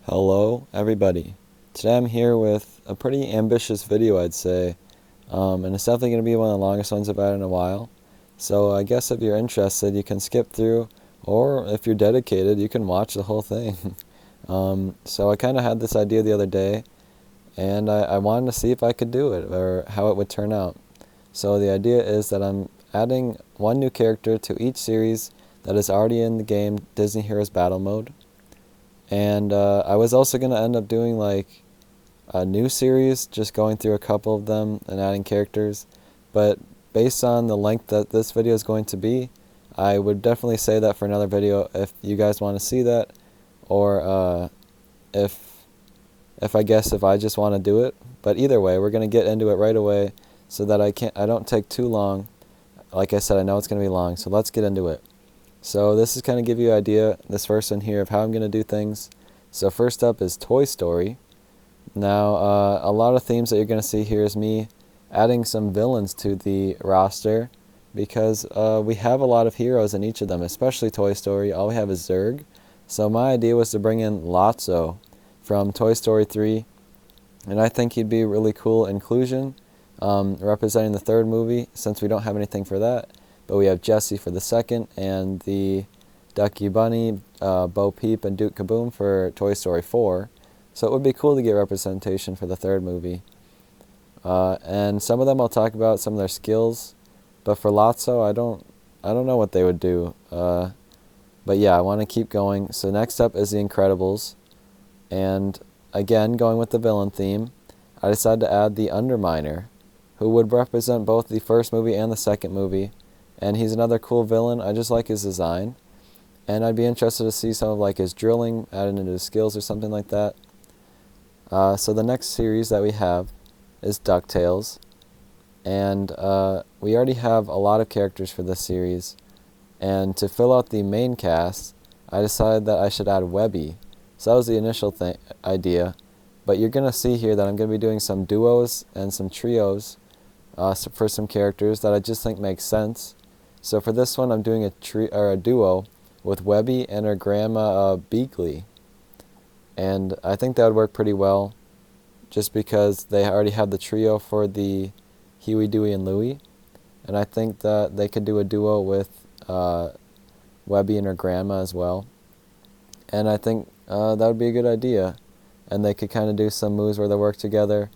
Hello, everybody. Today I'm here with a pretty ambitious video, I'd say, and it's definitely going to be one of the longest ones I've had in a while. So I guess if you're interested, you can skip through, or if you're dedicated, you can watch the whole thing. So I kind of had this idea the other day, and I wanted to see if I could do it, or how it would turn out. So the idea is that I'm adding one new character to each series that is already in the game Disney Heroes Battle Mode. And I was also going to end up doing like a new series, just going through a couple of them and adding characters. But based on the length that this video is going to be, I would definitely say that for another video if you guys want to see that, or if I guess if I just want to do it. But either way, we're going to get into it right away so that I don't take too long. Like I said, I know it's going to be long, so let's get into it. So this is kind of give you an idea, this first one here, of how I'm going to do things. So first up is Toy Story. Now, a lot of themes that you're going to see here is me adding some villains to the roster, because we have a lot of heroes in each of them, especially Toy Story. All we have is Zurg. So my idea was to bring in Lotso from Toy Story 3, and I think he'd be a really cool inclusion, representing the third movie, since we don't have anything for that. But we have Jessie for the second, and the Ducky Bunny, Bo Peep, and Duke Kaboom for Toy Story 4. So it would be cool to get representation for the third movie. And some of them I'll talk about, some of their skills. But for Lotso, I don't know what they would do. But yeah, I want to keep going. So next up is The Incredibles. And again, going with the villain theme, I decided to add the Underminer, who would represent both the first movie and the second movie. And he's another cool villain. I just like his design. And I'd be interested to see some of like his drilling added into his skills or something like that. So the next series that we have is Ducktales. And we already have a lot of characters for this series. And to fill out the main cast, I decided that I should add Webby. So that was the initial idea. But you're going to see here that I'm going to be doing some duos and some trios for some characters that I just think make sense. So for this one, I'm doing a duo with Webby and her grandma Beakley. And I think that would work pretty well, just because they already have the trio for the Huey, Dewey, and Louie. And I think that they could do a duo with Webby and her grandma as well. And I think that would be a good idea. And they could kind of do some moves where they work together.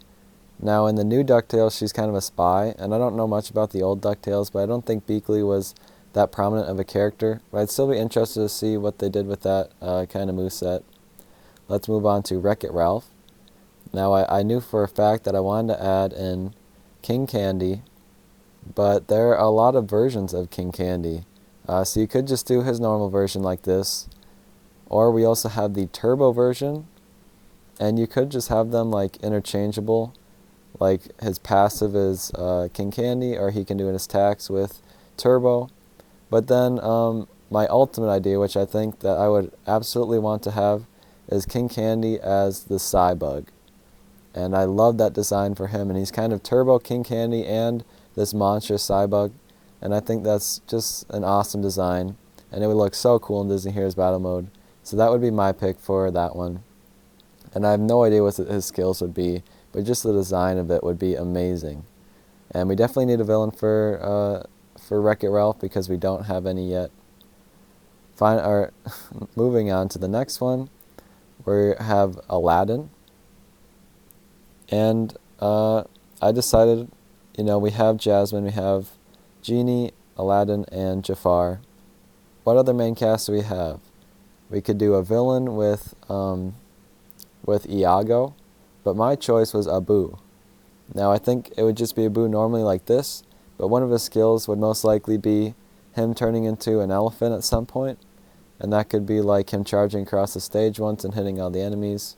Now, in the new DuckTales, she's kind of a spy, and I don't know much about the old DuckTales, but I don't think Beakley was that prominent of a character. But I'd still be interested to see what they did with that kind of moveset. Let's move on to WreckIt Ralph. Now, I knew for a fact that I wanted to add in King Candy, but there are a lot of versions of King Candy. So you could just do his normal version like this, or we also have the Turbo version, and you could just have them like interchangeable. Like his passive is King Candy, or he can do his attacks with Turbo. But then my ultimate idea, which I think that I would absolutely want to have, is King Candy as the Cybug. And I love that design for him, and he's kind of Turbo King Candy and this monstrous Cybug. And I think that's just an awesome design, and it would look so cool in Disney Heroes Battle Mode. So that would be my pick for that one. And I have no idea what his skills would be, but just the design of it would be amazing. And we definitely need a villain for WreckIt Ralph, because we don't have any yet. Moving on to the next one, we have Aladdin. And I decided, we have Jasmine, we have Genie, Aladdin, and Jafar. What other main cast do we have? We could do a villain with Iago, but my choice was Abu. Now I think it would just be Abu normally like this, but one of his skills would most likely be him turning into an elephant at some point, and that could be like him charging across the stage once and hitting all the enemies.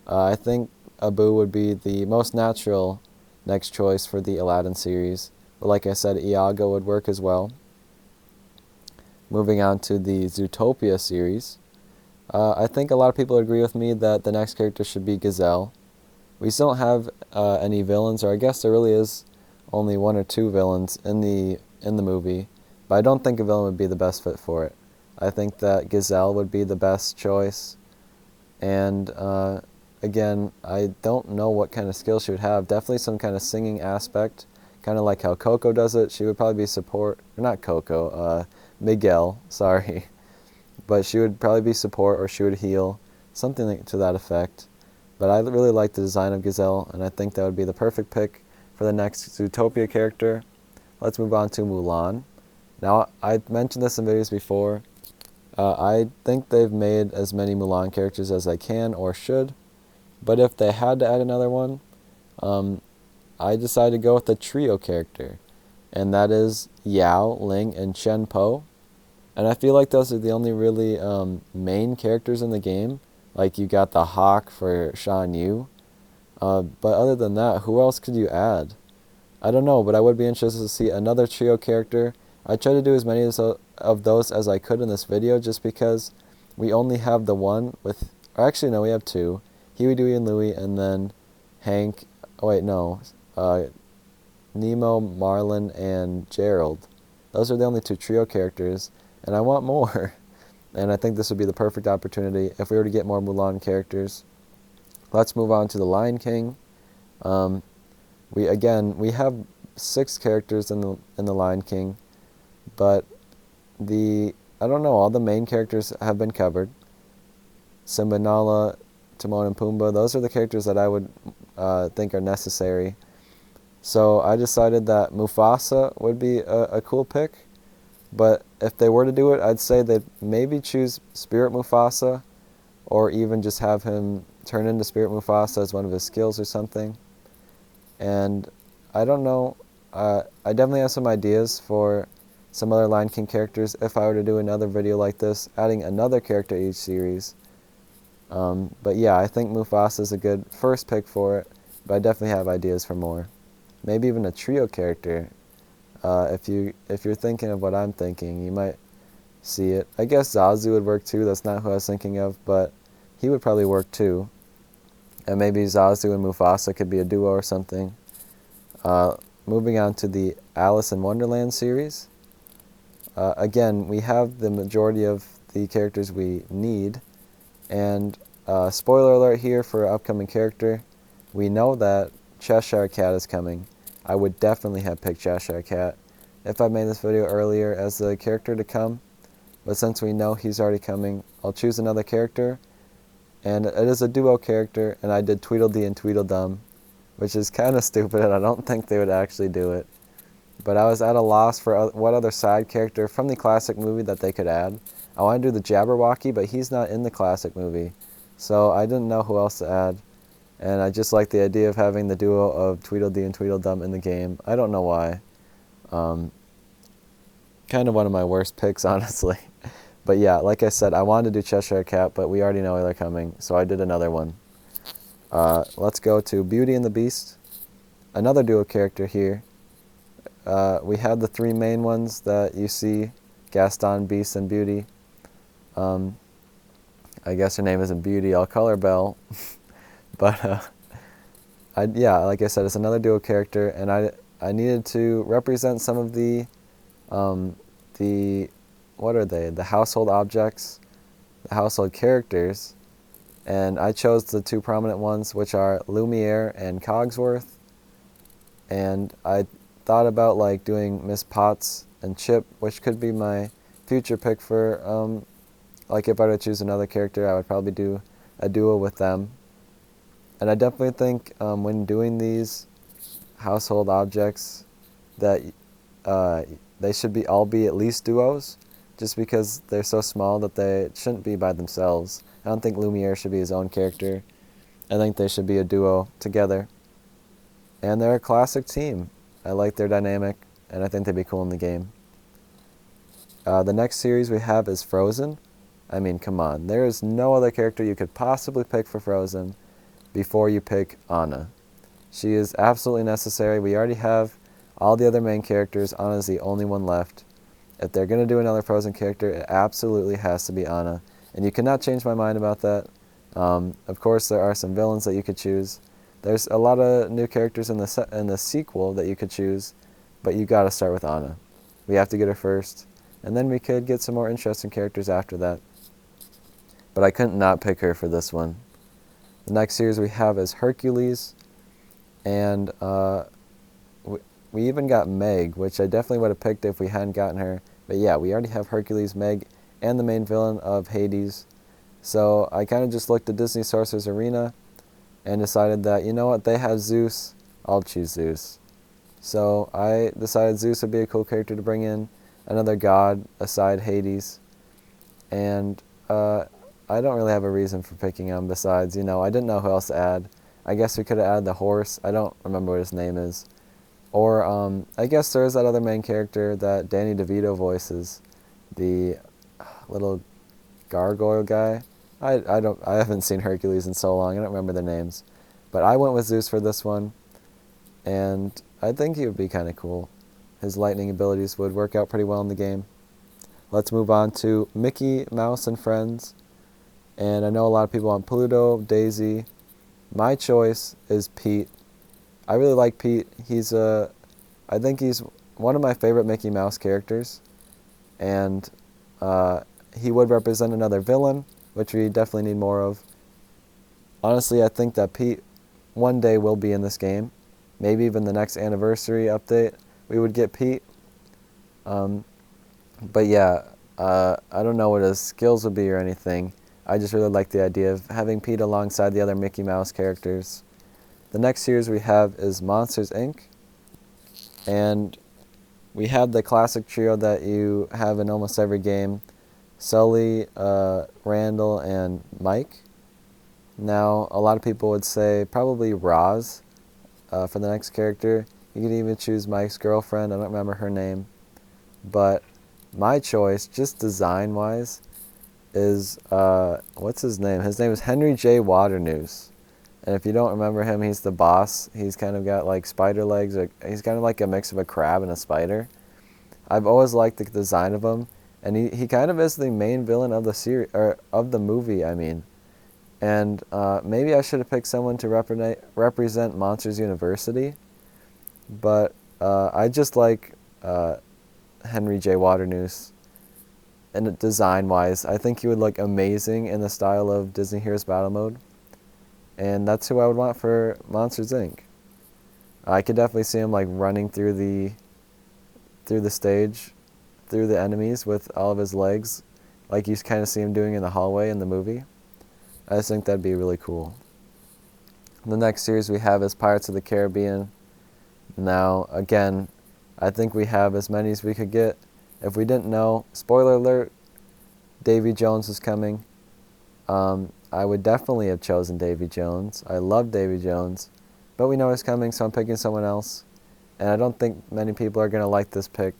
I think Abu would be the most natural next choice for the Aladdin series, but like I said, Iago would work as well. Moving on to the Zootopia series, I think a lot of people agree with me that the next character should be Gazelle. We still don't have any villains, or I guess there really is only one or two villains in the movie, but I don't think a villain would be the best fit for it. I think that Gazelle would be the best choice, And again, I don't know what kind of skill she would have. Definitely some kind of singing aspect, kind of like how Coco does it. She would probably be support, or not Coco, Miguel, sorry. But she would probably be support, or she would heal, something to that effect. But I really like the design of Gazelle, and I think that would be the perfect pick for the next Zootopia character. Let's move on to Mulan. Now, I mentioned this in videos before. I think they've made as many Mulan characters as they can or should. But if they had to add another one, I decided to go with a trio character. And that is Yao, Ling, and Shen Po. And I feel like those are the only really main characters in the game. Like you got the Hawk for Shan Yu. But other than that, who else could you add? I don't know, but I would be interested to see another trio character. I tried to do as many of those as I could in this video just because we only have the one with... Or actually, no, we have two. Huey, Dewey, and Louie, and then Hank... Oh, wait, no. Nemo, Marlin, and Gerald. Those are the only two trio characters, and I want more. And I think this would be the perfect opportunity if we were to get more Mulan characters. Let's move on to the Lion King. We have 6 characters in the Lion King, but I don't know, all the main characters have been covered. Simba, Nala, Timon, and Pumbaa, those are the characters that I would think are necessary. So I decided that Mufasa would be a cool pick. But if they were to do it, I'd say they'd maybe choose Spirit Mufasa, or even just have him turn into Spirit Mufasa as one of his skills or something. And I don't know, I definitely have some ideas for some other Lion King characters if I were to do another video like this, adding another character each series. But yeah, I think Mufasa is a good first pick for it, but I definitely have ideas for more. Maybe even a trio character. If you're thinking of what I'm thinking, you might see it. I guess Zazu would work too. That's not who I was thinking of, but he would probably work too. And maybe Zazu and Mufasa could be a duo or something. Moving on to the Alice in Wonderland series. Again, we have the majority of the characters we need. And spoiler alert here for an upcoming character. We know that Cheshire Cat is coming. I would definitely have picked Cheshire Cat if I made this video earlier as the character to come. But since we know he's already coming, I'll choose another character. And it is a duo character, and I did Tweedledee and Tweedledum, which is kind of stupid, and I don't think they would actually do it. But I was at a loss for what other side character from the classic movie that they could add. I want to do the Jabberwocky, but he's not in the classic movie. So I didn't know who else to add. And I just like the idea of having the duo of Tweedledee and Tweedledum in the game. I don't know why. Kind of one of my worst picks, honestly. But yeah, like I said, I wanted to do Cheshire Cat, but we already know they're coming, so I did another one. Let's go to Beauty and the Beast. Another duo character here. We have the 3 main ones that you see, Gaston, Beast, and Beauty. I guess her name isn't Beauty, I'll call her Belle. But yeah, like I said, it's another duo character, and I needed to represent some of the what are they? The household objects, the household characters, and I chose the 2 prominent ones, which are Lumiere and Cogsworth. And I thought about like doing Miss Potts and Chip, which could be my future pick for like if I were to choose another character, I would probably do a duo with them. And I definitely think when doing these household objects that they should all be at least duos, just because they're so small that they shouldn't be by themselves. I don't think Lumiere should be his own character. I think they should be a duo together. And they're a classic team. I like their dynamic, and I think they'd be cool in the game. The next series we have is Frozen. I mean, come on. There is no other character you could possibly pick for Frozen before you pick Anna. She is absolutely necessary. We already have all the other main characters. Anna's the only one left. If they're going to do another Frozen character, it absolutely has to be Anna. And you cannot change my mind about that. Of course, there are some villains that you could choose. There's a lot of new characters in the sequel that you could choose, but you got to start with Anna. We have to get her first, and then we could get some more interesting characters after that. but I couldn't not pick her for this one. The next series we have is Hercules, and we even got Meg, which I definitely would have picked if we hadn't gotten her. But yeah, we already have Hercules, Meg, and the main villain of Hades. So I kind of just looked at Disney Sorcerer's Arena and decided that, you know what, they have Zeus, I'll choose Zeus. So I decided Zeus would be a cool character to bring in, another god aside Hades. And I don't really have a reason for picking him besides, I didn't know who else to add. I guess we could have added the horse. I don't remember what his name is. Or I guess there's that other main character that Danny DeVito voices, the little gargoyle guy. I haven't seen Hercules in so long. I don't remember their names. But I went with Zeus for this one, and I think he would be kind of cool. His lightning abilities would work out pretty well in the game. Let's move on to Mickey Mouse and Friends. And I know a lot of people want Pluto, Daisy. My choice is Pete. I really like Pete. I think he's one of my favorite Mickey Mouse characters. And he would represent another villain, which we definitely need more of. Honestly, I think that Pete one day will be in this game. Maybe even the next anniversary update, we would get Pete. But yeah, I don't know what his skills would be or anything. I just really like the idea of having Pete alongside the other Mickey Mouse characters. The next series we have is Monsters, Inc. And we have the classic trio that you have in almost every game. Sully, Randall, and Mike. Now, a lot of people would say probably Roz for the next character. You could even choose Mike's girlfriend. I don't remember her name. But my choice, just design-wise, is, what's his name? His name is Henry J. Waternoose. And if you don't remember him, he's the boss. He's kind of got like spider legs. He's kind of like a mix of a crab and a spider. I've always liked the design of him. And he kind of is the main villain of the series, or of the movie, I mean. And maybe I should have picked someone to represent Monsters University. But I just like Henry J. Waternoose. And design-wise, I think he would look amazing in the style of Disney Heroes Battle Mode. And that's who I would want for Monsters, Inc. I could definitely see him like running through the stage, through the enemies with all of his legs, like you kind of see him doing in the hallway in the movie. I just think that'd be really cool. The next series we have is Pirates of the Caribbean. Now, again, I think we have as many as we could get. If we didn't know, spoiler alert, Davy Jones is coming. I would definitely have chosen Davy Jones. I love Davy Jones. But we know he's coming, so I'm picking someone else. And I don't think many people are going to like this pick.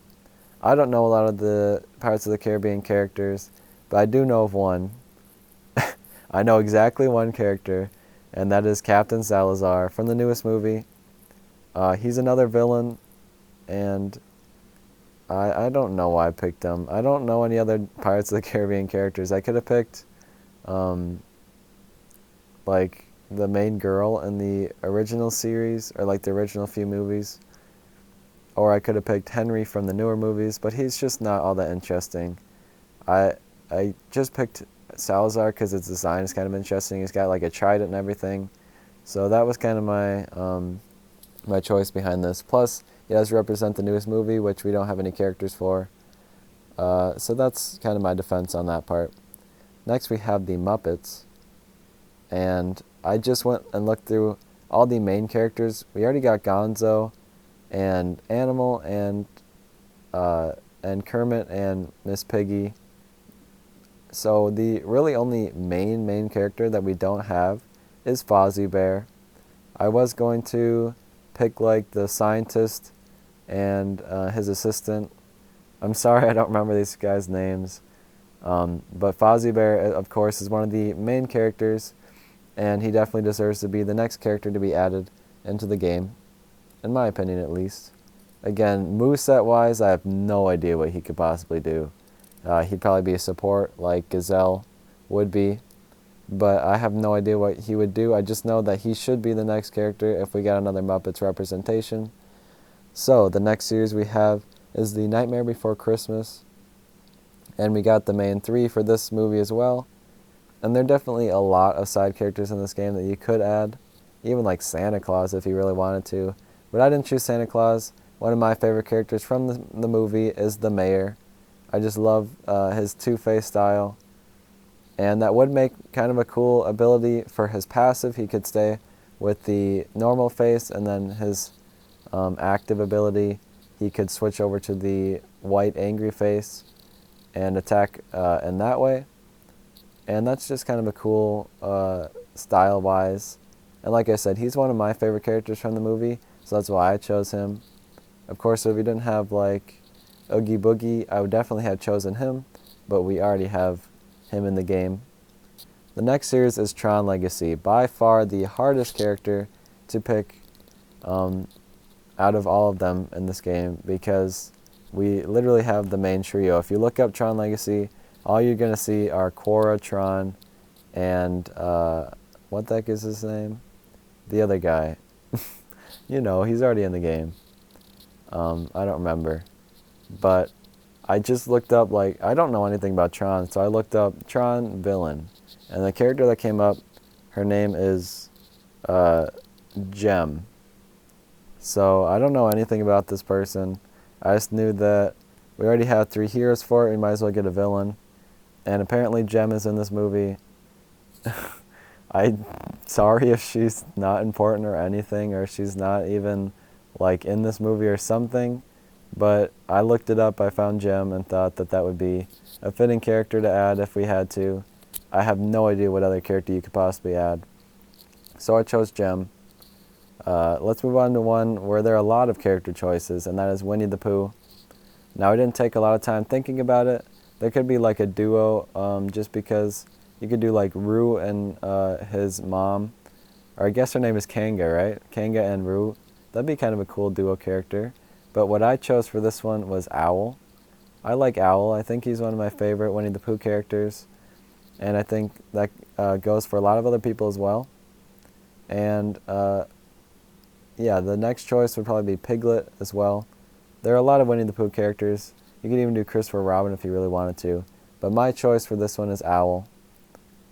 I don't know a lot of the Pirates of the Caribbean characters, but I do know of one. I know exactly one character, and that is Captain Salazar from the newest movie. He's another villain, and I don't know why I picked him. I don't know any other Pirates of the Caribbean characters. I could have picked like the main girl in the original series, or like the original few movies. Or I could have picked Henry from the newer movies, but he's just not all that interesting. I just picked Salazar because his design is kind of interesting. He's got like a trident and everything. So that was kind of my choice behind this. Plus, he does represent the newest movie, which we don't have any characters for. So that's kind of my defense on that part. Next we have the Muppets. And I just went and looked through all the main characters. We already got Gonzo and Animal and Kermit and Miss Piggy. So the really only main character that we don't have is Fozzie Bear. I was going to pick like the scientist and his assistant. I'm sorry I don't remember these guys' names. But Fozzie Bear, of course, is one of the main characters, and he definitely deserves to be the next character to be added into the game, in my opinion at least. Again, moveset-wise, I have no idea what he could possibly do. He'd probably be a support like Gazelle would be, but I have no idea what he would do. I just know that he should be the next character if we get another Muppets representation. So, the next series we have is The Nightmare Before Christmas, and we got the main three for this movie as well. And there are definitely a lot of side characters in this game that you could add, even like Santa Claus if you really wanted to. But I didn't choose Santa Claus. One of my favorite characters from the movie is the mayor. I just love his two-faced style. And that would make kind of a cool ability for his passive. He could stay with the normal face, and then his active ability, he could switch over to the white angry face and attack in that way. And that's just kind of a cool style-wise. And like I said, he's one of my favorite characters from the movie, so that's why I chose him. Of course, if we didn't have like Oogie Boogie, I would definitely have chosen him, but we already have him in the game. The next series is Tron Legacy, by far the hardest character to pick out of all of them in this game, because we literally have the main trio. If you look up Tron Legacy, all you're going to see are Korra, Tron, and what the heck is his name? The other guy. You know, he's already in the game. I don't remember. But I just looked up, like, I don't know anything about Tron, so I looked up Tron villain. And the character that came up, her name is Gem. So I don't know anything about this person. I just knew that we already have 3 heroes for it, we might as well get a villain. And apparently Gem is in this movie. I'm sorry if she's not important or anything, or she's not even like in this movie or something. But I looked it up, I found Gem, and thought that that would be a fitting character to add if we had to. I have no idea what other character you could possibly add. So I chose Gem. Let's move on to one where there are a lot of character choices, and that is Winnie the Pooh. Now, I didn't take a lot of time thinking about it. There could be like a duo, just because you could do like Roo and his mom. Or I guess her name is Kanga, right? Kanga and Roo. That'd be kind of a cool duo character. But what I chose for this one was Owl. I like Owl. I think he's one of my favorite Winnie the Pooh characters. And I think that goes for a lot of other people as well. And yeah, the next choice would probably be Piglet as well. There are a lot of Winnie the Pooh characters. You could even do Christopher Robin if you really wanted to. But my choice for this one is Owl.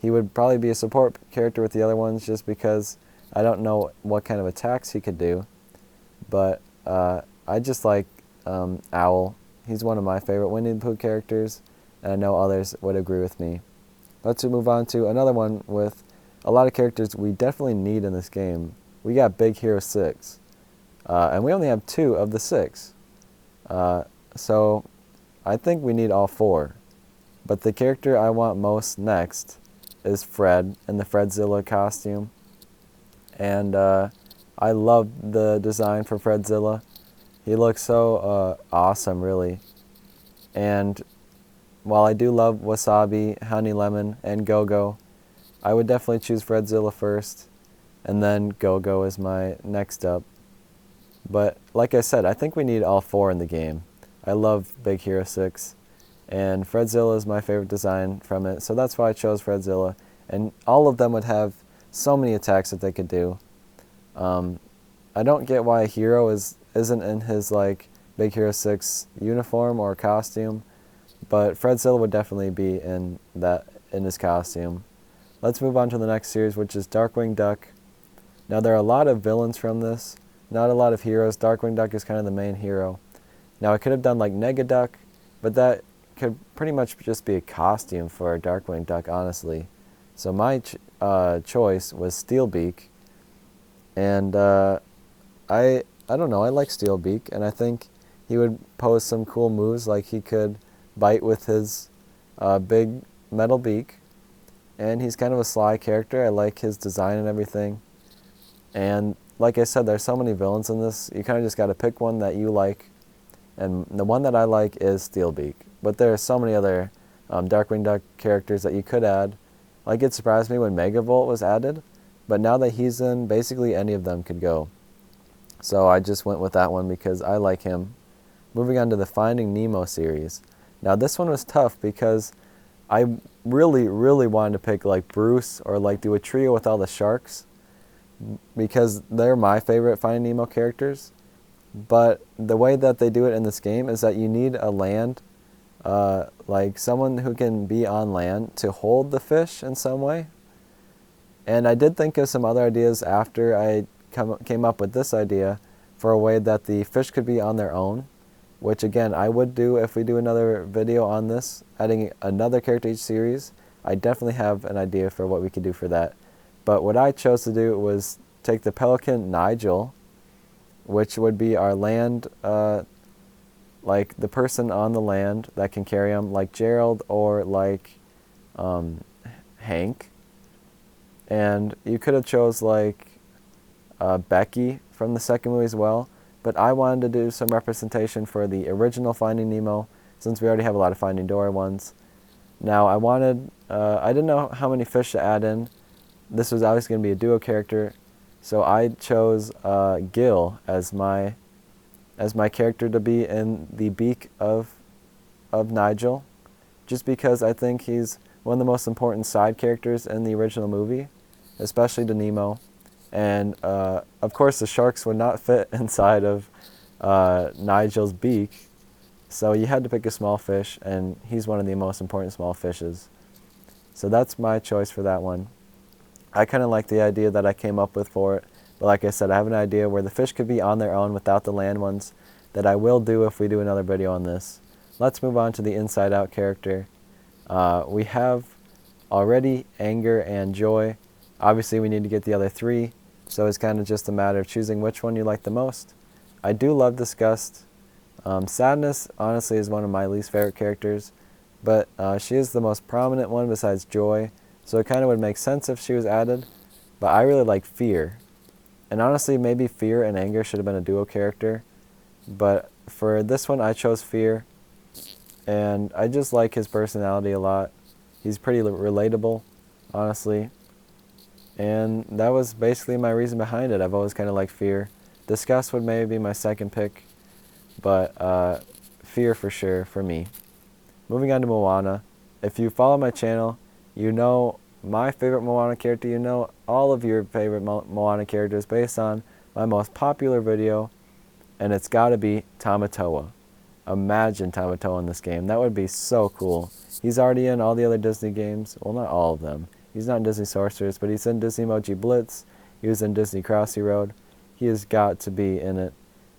He would probably be a support character with the other ones just because I don't know what kind of attacks he could do. But I just like Owl. He's one of my favorite Winnie the Pooh characters, and I know others would agree with me. Let's move on to another one with a lot of characters we definitely need in this game. We got Big Hero 6, and we only have 2 of the 6. So I think we need all 4. But the character I want most next is Fred in the Fredzilla costume. And I love the design for Fredzilla. He looks so awesome, really. And while I do love Wasabi, Honey Lemon, and Go-Go, I would definitely choose Fredzilla first, and then Go-Go is my next up. But like I said, I think we need all 4 in the game. I love Big Hero 6, and Fredzilla is my favorite design from it, so that's why I chose Fredzilla. And all of them would have so many attacks that they could do. I don't get why Hero isn't in his like Big Hero 6 uniform or costume, but Fredzilla would definitely be in his costume. Let's move on to the next series, which is Darkwing Duck. Now, there are a lot of villains from this, not a lot of heroes. Darkwing Duck is kind of the main hero. Now, I could have done like Negaduck, but that could pretty much just be a costume for Darkwing Duck, honestly. So my choice was Steelbeak, and I don't know, I like Steelbeak, and I think he would pose some cool moves, like he could bite with his big metal beak, and he's kind of a sly character. I like his design and everything. And like I said, there's so many villains in this, you kind of just got to pick one that you like, and the one that I like is Steelbeak. But there are so many other Darkwing Duck characters that you could add. Like, it surprised me when Megavolt was added, but now that he's in, basically any of them could go. So I just went with that one because I like him. Moving on to the Finding Nemo series. Now, this one was tough because I really, really wanted to pick like Bruce or like do a trio with all the sharks, because they're my favorite Finding Nemo characters. But the way that they do it in this game is that you need a land like someone who can be on land to hold the fish in some way. And I did think of some other ideas after I came up with this idea for a way that the fish could be on their own, which again I would do if we do another video on this, adding another character each series. I definitely have an idea for what we could do for that. But what I chose to do was take the pelican Nigel, which would be our land, like the person on the land that can carry him, like Gerald or like Hank. And you could have chose like Becky from the second movie as well, but I wanted to do some representation for the original Finding Nemo, since we already have a lot of Finding Dory ones. Now I didn't know how many fish to add in. This was obviously going to be a duo character, so I chose Gil as my character to be in the beak of Nigel, just because I think he's one of the most important side characters in the original movie, especially to Nemo. And of course the sharks would not fit inside of Nigel's beak, so you had to pick a small fish, and he's one of the most important small fishes. So that's my choice for that one. I kind of like the idea that I came up with for it, but like I said, I have an idea where the fish could be on their own without the land ones that I will do if we do another video on this. Let's move on to the Inside Out character. We have already anger and joy. Obviously we need to get the other three, so it's kind of just a matter of choosing which one you like the most. I do love Disgust. Sadness honestly is one of my least favorite characters, but she is the most prominent one besides Joy, so it kind of would make sense if she was added. But I really like Fear, and honestly maybe Fear and Anger should have been a duo character, but for this one I chose Fear, and I just like his personality a lot. He's pretty relatable, honestly, and that was basically my reason behind it. I've always kind of liked Fear. Disgust would maybe be my second pick, but Fear for sure for me. Moving on to Moana. If you follow my channel, you know my favorite Moana character. You know all of your favorite Moana characters based on my most popular video, and it's got to be Tamatoa. Imagine Tamatoa in this game. That would be so cool. He's already in all the other Disney games. Well, not all of them. He's not in Disney Sorcerers, but he's in Disney Emoji Blitz. He was in Disney Crossy Road. He has got to be in it.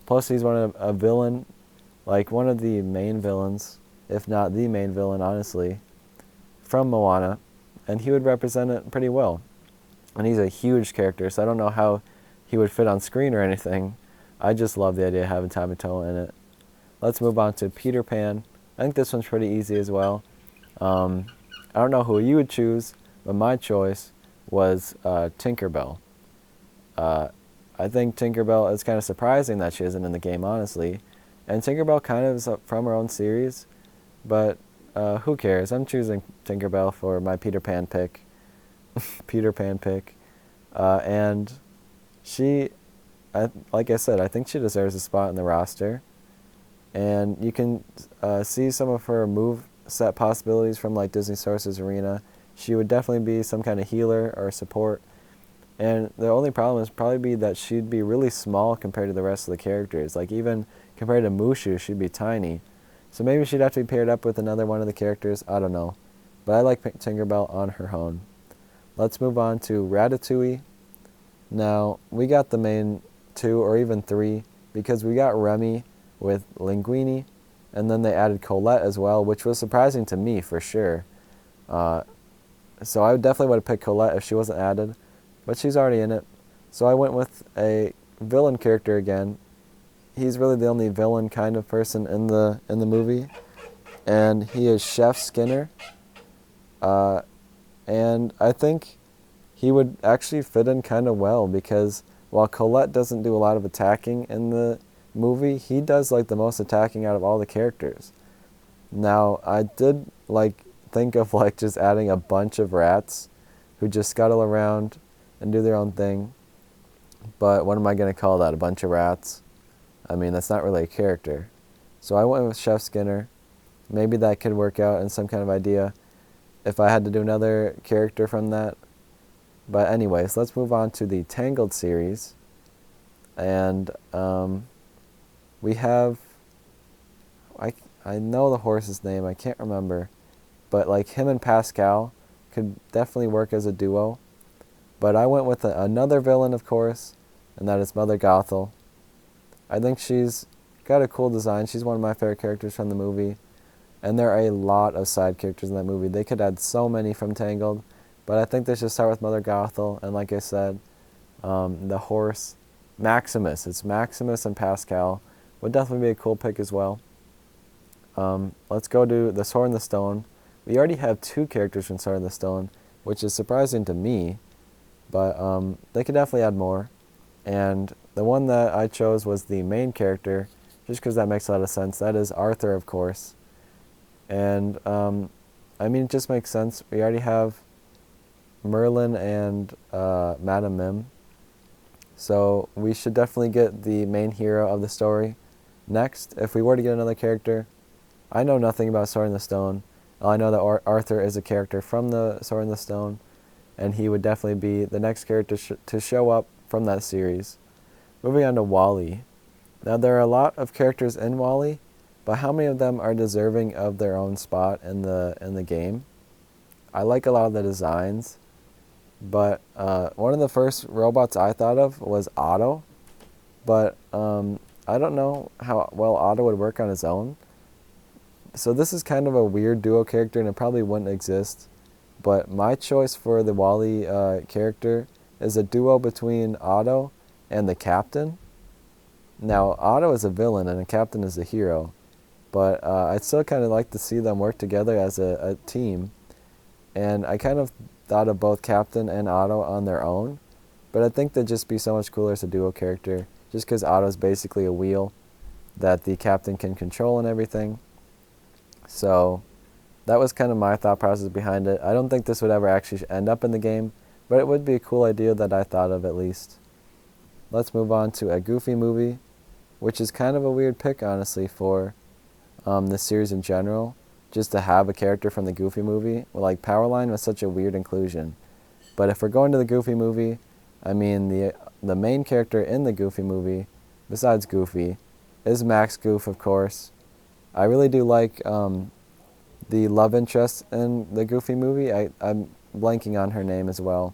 Plus, he's one of a villain, like one of the main villains, if not the main villain, honestly, from Moana, and he would represent it pretty well. And he's a huge character, so I don't know how he would fit on screen or anything. I just love the idea of having Tamatoa in it. Let's move on to Peter Pan. I think this one's pretty easy as well. I don't know who you would choose, but my choice was Tinkerbell. I think Tinkerbell is kind of surprising that she isn't in the game, honestly. And Tinkerbell kind of is from her own series, but who cares? I'm choosing Tinkerbell for my Peter Pan pick. Peter Pan pick. And she, like I said, I think she deserves a spot in the roster. And you can see some of her move set possibilities from like Disney Sorcerers Arena. She would definitely be some kind of healer or support. And the only problem is probably be that she'd be really small compared to the rest of the characters. Like even compared to Mushu, she'd be tiny. So maybe she'd have to be paired up with another one of the characters. I don't know. But I like Tinkerbell on her own. Let's move on to Ratatouille. Now, we got the main two or even three because we got Remy with Linguini, and then they added Colette as well, which was surprising to me for sure. So I definitely would have picked Colette if she wasn't added, but she's already in it. So I went with a villain character again. He's really the only villain kind of person in the movie, and he is Chef Skinner. And I think he would actually fit in kind of well because while Colette doesn't do a lot of attacking in the movie, he does like the most attacking out of all the characters. Now, I did like think of like just adding a bunch of rats who just scuttle around and do their own thing. But what am I going to call that? A bunch of rats? I mean, that's not really a character. So I went with Chef Skinner. Maybe that could work out in some kind of idea if I had to do another character from that. But anyways, let's move on to the Tangled series. And we have... I know the horse's name, I can't remember. But like him and Pascal could definitely work as a duo. But I went with another villain, of course, and that is Mother Gothel. I think she's got a cool design. She's one of my favorite characters from the movie. And there are a lot of side characters in that movie. They could add so many from Tangled. But I think they should start with Mother Gothel. And like I said, the horse, Maximus. It's Maximus and Pascal. Would definitely be a cool pick as well. Let's go to the Sword in the Stone. We already have 2 characters from Sword in the Stone, which is surprising to me. But they could definitely add more. And the one that I chose was the main character, just because that makes a lot of sense. That is Arthur, of course. And, I mean, it just makes sense. We already have Merlin and Madame Mim. So we should definitely get the main hero of the story. Next, if we were to get another character, I know nothing about Sword in the Stone. I know that Arthur is a character from the Sword in the Stone, and he would definitely be the next character to show up from that series. Moving on to Wally. Now, there are a lot of characters in Wally, but how many of them are deserving of their own spot in the game? I like a lot of the designs, but one of the first robots I thought of was Otto, but I don't know how well Otto would work on his own. So this is kind of a weird duo character, and it probably wouldn't exist. But my choice for the Wally character is a duo between Otto and the Captain. Now, Otto is a villain and the Captain is a hero, but I'd still kind of like to see them work together as a team. And I kind of thought of both Captain and Otto on their own, but I think they'd just be so much cooler as a duo character, just because Otto's basically a wheel that the Captain can control and everything. So that was kind of my thought process behind it. I don't think this would ever actually end up in the game, but it would be a cool idea that I thought of at least. Let's move on to a Goofy movie, which is kind of a weird pick, honestly, for this series in general, just to have a character from the Goofy movie. Well, like, Powerline was such a weird inclusion. But if we're going to the Goofy movie, I mean, the main character in the Goofy movie, besides Goofy, is Max Goof, of course. I really do like the love interest in the Goofy movie. I'm blanking on her name as well,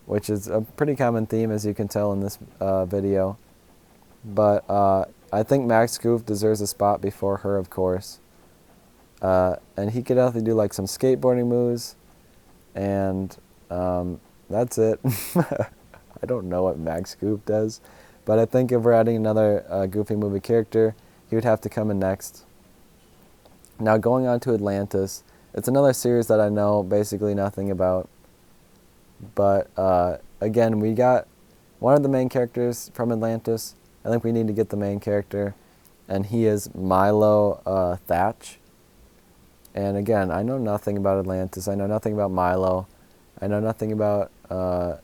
which is a pretty common theme, as you can tell in this video. But I think Max Goof deserves a spot before her, of course. And he could definitely do like some skateboarding moves, and that's it. I don't know what Max Goof does, but I think if we're adding another Goofy movie character, he would have to come in next. Now, going on to Atlantis, it's another series that I know basically nothing about. But again, we got one of the main characters from Atlantis. I think we need to get the main character, and he is Milo Thatch. And again, I know nothing about Atlantis. I know nothing about Milo. I know nothing about Kida.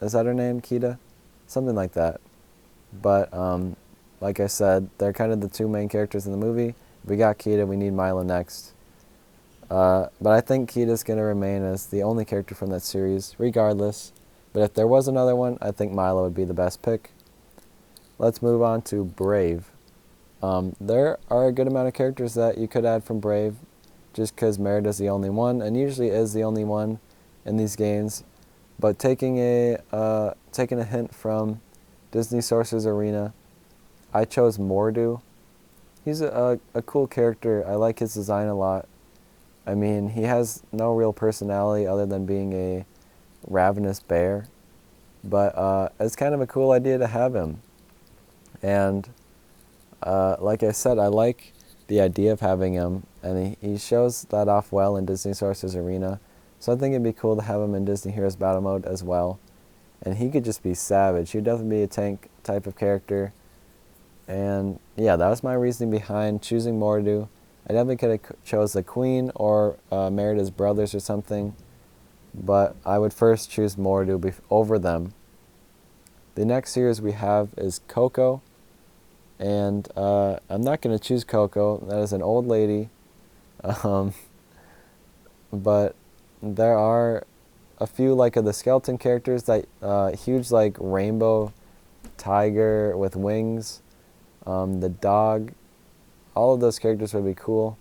Is that her name? Kida? Something like that. But like I said, they're kind of the 2 main characters in the movie. If we got Kida, we need Milo next. But I think Kida's going to remain as the only character from that series, regardless. But if there was another one, I think Milo would be the best pick. Let's move on to Brave. There are a good amount of characters that you could add from Brave, just because Merida's the only one, and usually is the only one in these games. But taking a hint from Disney Sorcerer's Arena, I chose Mordu. He's a cool character. I like his design a lot. I mean, he has no real personality other than being a ravenous bear. But it's kind of a cool idea to have him. And like I said, I like the idea of having him. And he shows that off well in Disney Sorcerer's Arena. So I think it'd be cool to have him in Disney Heroes Battle Mode as well. And he could just be savage. He'd definitely be a tank type of character. And yeah, that was my reasoning behind choosing Mordu. I definitely could have chose the Queen or Merida's brothers or something, but I would first choose Mordu over them. The next series we have is Coco, and I'm not going to choose Coco. That is an old lady, but there are a few like of the skeleton characters, that huge like rainbow tiger with wings. The dog all of those characters would be cool,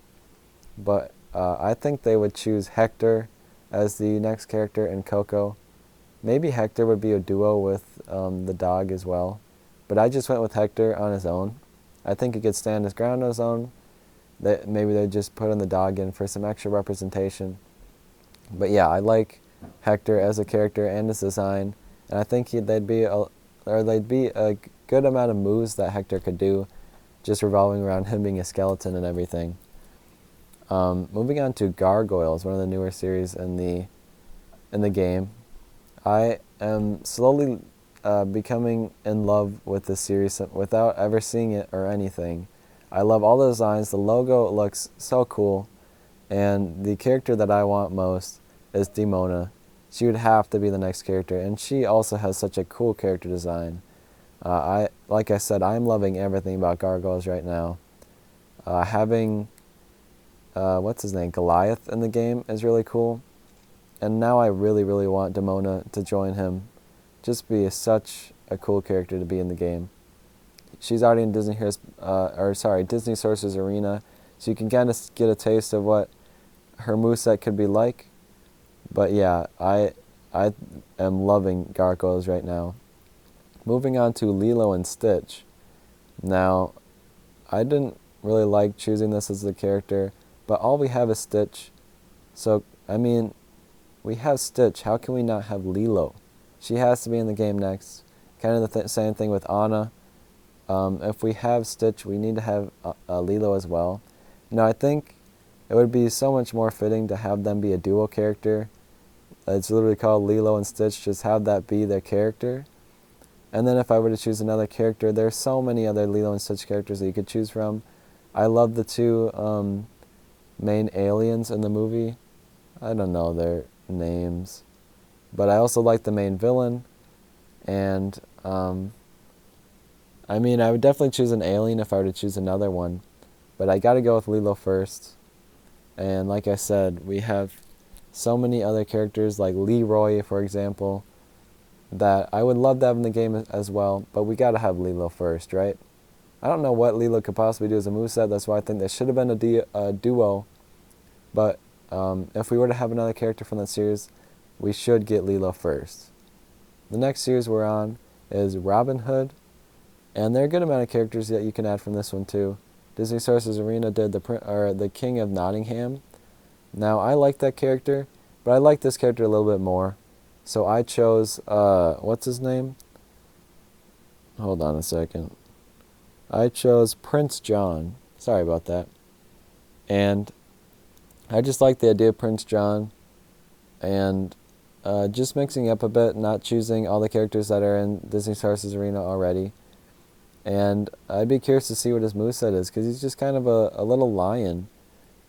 but I think they would choose Hector as the next character in Coco. Maybe Hector would be a duo with the dog as well, but I just went with Hector on his own. I think he could stand his ground on his own. Maybe they'd just put in the dog in for some extra representation. But yeah, I like Hector as a character and his design, and I think they'd be a good amount of moves that Hector could do, just revolving around him being a skeleton and everything. Moving on to Gargoyles, one of the newer series in the game. I am slowly becoming in love with this series without ever seeing it or anything. I love all the designs. The logo looks so cool, and the character that I want most is Demona. She would have to be the next character, and she also has such a cool character design. Like I said, I'm loving everything about Gargoyles right now. Having what's his name, Goliath in the game is really cool, and now I really, really want Demona to join him. Just be such a cool character to be in the game. She's already in Disney Sorcerer's Arena, so you can kind of get a taste of what her moveset could be like. But yeah, I am loving Gargoyles right now. Moving on to Lilo and Stitch. Now, I didn't really like choosing this as the character, but all we have is Stitch. So, I mean, we have Stitch. How can we not have Lilo? She has to be in the game next. Kind of the same thing with Anna. If we have Stitch, we need to have Lilo as well. Now, I think it would be so much more fitting to have them be a duo character. It's literally called Lilo and Stitch. Just have that be their character. And then if I were to choose another character, there's so many other Lilo and Stitch characters that you could choose from. I love the two main aliens in the movie. I don't know their names. But I also like the main villain. And, I mean, I would definitely choose an alien if I were to choose another one. But I gotta go with Lilo first. And like I said, we have so many other characters like Leroy, for example, that I would love to have in the game as well, but we gotta have Lilo first, right? I don't know what Lilo could possibly do as a moveset, that's why I think there should have been a duo, but if we were to have another character from that series, we should get Lilo first. The next series we're on is Robin Hood, and there are a good amount of characters that you can add from this one too. Disney Sorcerer's Arena did the King of Nottingham. Now, I like that character, but I like this character a little bit more. So I chose, what's his name? Hold on a second. I chose Prince John. Sorry about that. And I just like the idea of Prince John. And just mixing up a bit, not choosing all the characters that are in Disney Sorcerer's Arena already. And I'd be curious to see what his moveset is, because he's just kind of a little lion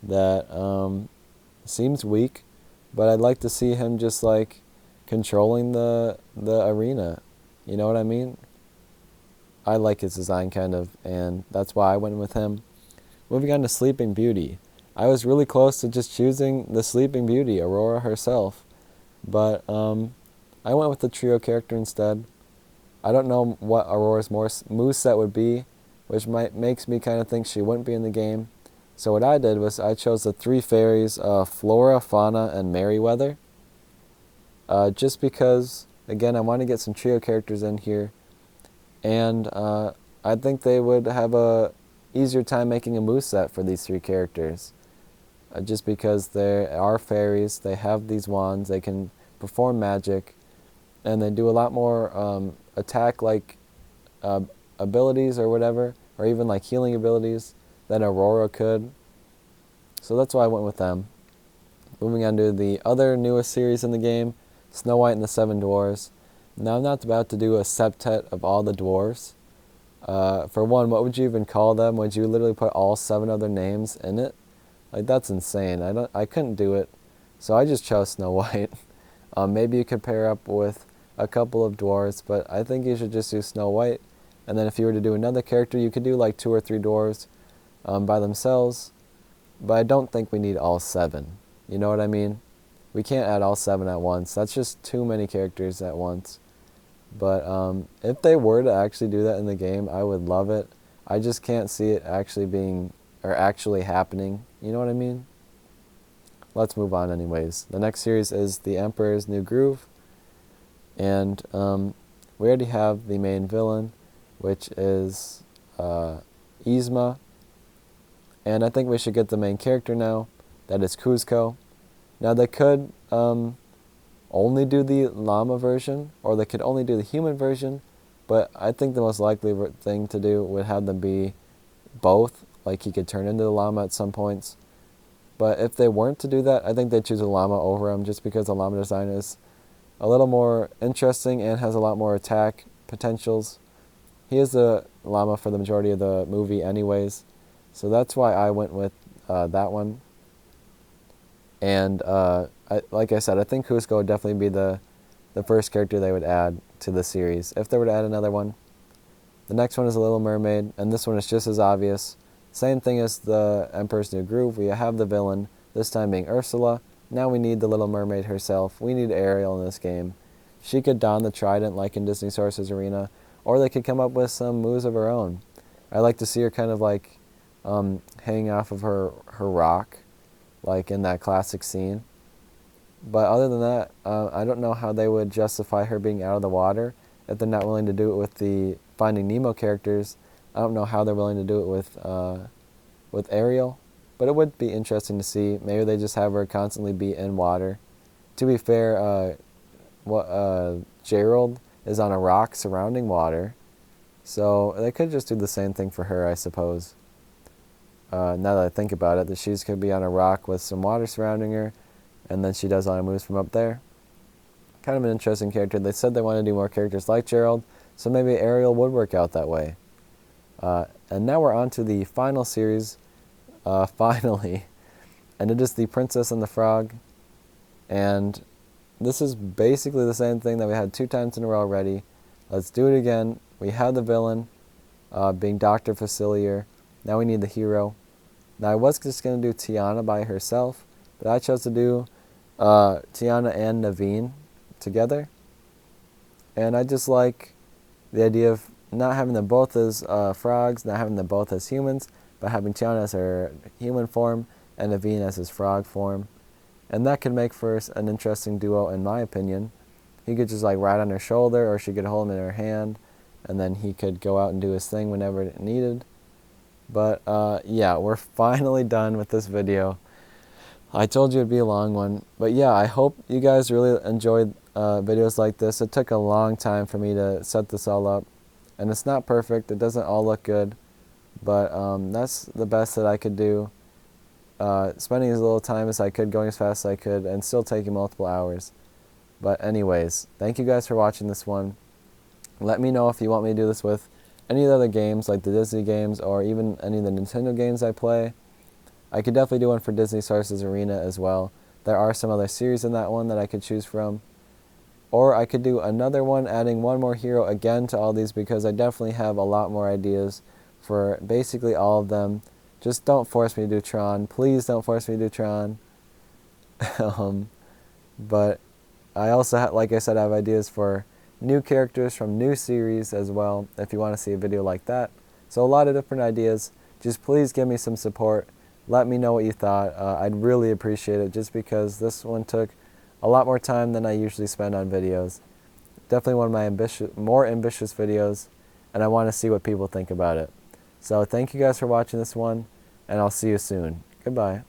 that seems weak, but I'd like to see him just like controlling the arena. You know what I mean? I like his design kind of, and that's why I went with him. Moving on to Sleeping Beauty. I was really close to just choosing the Sleeping Beauty, Aurora herself, but I went with the trio character instead. I don't know what Aurora's moveset would be, which makes me kind of think she wouldn't be in the game. So what I did was I chose the three fairies, Flora, Fauna, and Merryweather. Just because, again, I want to get some trio characters in here. And I think they would have a easier time making a moveset for these three characters. Just because they are fairies, they have these wands, they can perform magic, and they do a lot more attack-like abilities or whatever, or even like healing abilities than Aurora could. So that's why I went with them. Moving on to the other newest series in the game, Snow White and the Seven Dwarfs. Now I'm not about to do a septet of all the dwarves. For one, what would you even call them? Would you literally put all 7 of their names in it? Like, that's insane. I couldn't do it. So I just chose Snow White. Maybe you could pair up with a couple of dwarves, but I think you should just do Snow White. And then if you were to do another character, you could do like 2 or 3 dwarves by themselves. But I don't think we need all 7. You know what I mean? We can't add all 7 at once. That's just too many characters at once. But if they were to actually do that in the game, I would love it. I just can't see it actually being are actually happening. You know what I mean? Let's move on anyways. The next series is The Emperor's New Groove. And we already have the main villain, which is Yzma. And I think we should get the main character now. That is Kuzco. Now they could only do the llama version, or they could only do the human version, but I think the most likely thing to do would have them be both. Like he could turn into the llama at some points. But if they weren't to do that, I think they'd choose a llama over him, just because the llama design is a little more interesting and has a lot more attack potentials. He is the llama for the majority of the movie anyways, so that's why I went with that one. And like I said, I think Kuzco would definitely be the first character they would add to the series, if they were to add another one. The next one is The Little Mermaid, and this one is just as obvious. Same thing as The Emperor's New Groove. We have the villain, this time being Ursula. Now we need the Little Mermaid herself. We need Ariel in this game. She could don the trident like in Disney Sources Arena, or they could come up with some moves of her own. I like to see her kind of like hanging off of her rock, like in that classic scene. But other than that, I don't know how they would justify her being out of the water if they're not willing to do it with the Finding Nemo characters. I don't know how they're willing to do it with Ariel, but it would be interesting to see. Maybe they just have her constantly be in water. To be fair, Gerald is on a rock surrounding water, so they could just do the same thing for her, I suppose. Now that I think about it, that she could be on a rock with some water surrounding her, and then she does all her moves from up there. Kind of an interesting character. They said they want to do more characters like Gerald, so maybe Ariel would work out that way. And now we're on to the final series, finally, and it is The Princess and the Frog. And this is basically the same thing that we had 2 times in a row already. Let's do it again. We have the villain being Dr. Facilier. Now we need the hero. Now I was just going to do Tiana by herself, but I chose to do Tiana and Naveen together. And I just like the idea of not having them both as frogs, not having them both as humans, but having Tiana as her human form and Naveen as his frog form. And that could make for an interesting duo, in my opinion. He could just like ride on her shoulder, or she could hold him in her hand, and then he could go out and do his thing whenever it needed. But yeah, we're finally done with this video. I told you it'd be a long one, but yeah, I hope you guys really enjoyed videos like this. It took a long time for me to set this all up, and it's not perfect. It doesn't all look good, but that's the best that I could do. Spending as little time as I could, going as fast as I could, and still taking multiple hours. But anyways, thank you guys for watching this one. Let me know if you want me to do this with any of the other games, like the Disney games, or even any of the Nintendo games I play. I could definitely do one for Disney Sources Arena as well. There are some other series in that one that I could choose from. Or I could do another one adding one more hero again to all these, because I definitely have a lot more ideas for basically all of them. Just don't force me to do Tron. Please don't force me to do Tron. But I also, like I said, I have ideas for new characters from new series as well, if you want to see a video like that. So a lot of different ideas. Just please give me some support. Let me know what you thought. I'd really appreciate it, just because this one took a lot more time than I usually spend on videos. Definitely one of my more ambitious videos, and I want to see what people think about it. So thank you guys for watching this one, and I'll see you soon. Goodbye.